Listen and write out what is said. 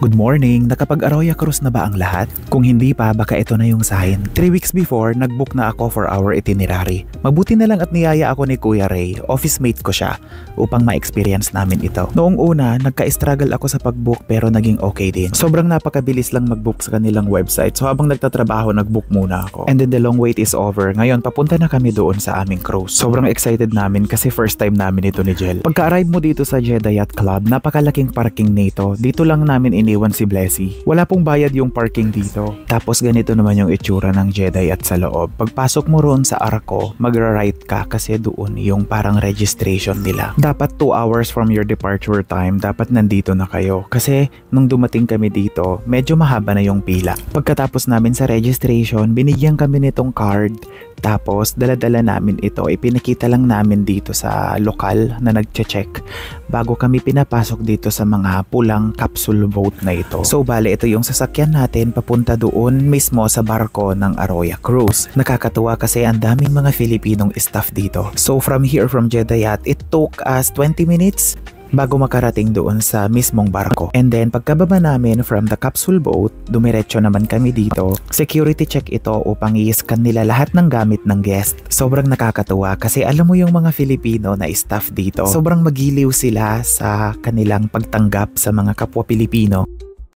Good morning! Nakapag-Arroyo Cruise na ba ang lahat? Kung hindi pa, baka ito na yung sign. 3 weeks before, nag-book na ako for our itinerary. Mabuti na lang at niyaya ako ni Kuya Ray, office mate ko siya, upang ma-experience namin ito. Noong una, nagka-struggle ako sa pag-book pero naging okay din. Sobrang napakabilis lang mag-book sa kanilang website, so habang nagtatrabaho, nag-book muna ako. And then the long wait is over. Ngayon, papunta na kami doon sa aming cruise. Sobrang excited namin kasi first time namin ito ni Jel. Pagka-arrive mo dito sa Jeddah Yacht Club, napakalaking parking nito. Dito lang namin iniwan si Blessy. Wala pong bayad yung parking dito. Tapos ganito naman yung itsura ng Jeddah Yacht sa loob. Pagpasok mo roon sa Arco, magra-right ka kasi doon yung parang registration nila. Dapat 2 hours from your departure time, dapat nandito na kayo. Kasi nung dumating kami dito, medyo mahaba na yung pila. Pagkatapos namin sa registration, binigyan kami nitong card. Tapos dala-dala namin ito, ipinakita lang namin dito sa lokal na nagche-check bago kami pinapasok dito sa mga pulang capsule boat na ito. So bale, ito yung sasakyan natin papunta doon mismo sa barko ng Arroyo Cruise. Nakakatuwa kasi ang daming mga Filipinong staff dito. So from here, from Jeddah Yacht, it took us 20 minutes bago makarating doon sa mismong barko. And then pagkababa namin from the capsule boat, dumiretso naman kami dito. Security check ito upang i-scan nila lahat ng gamit ng guest. Sobrang nakakatuwa kasi alam mo yung mga Filipino na staff dito, sobrang magiliw sila sa kanilang pagtanggap sa mga kapwa Pilipino.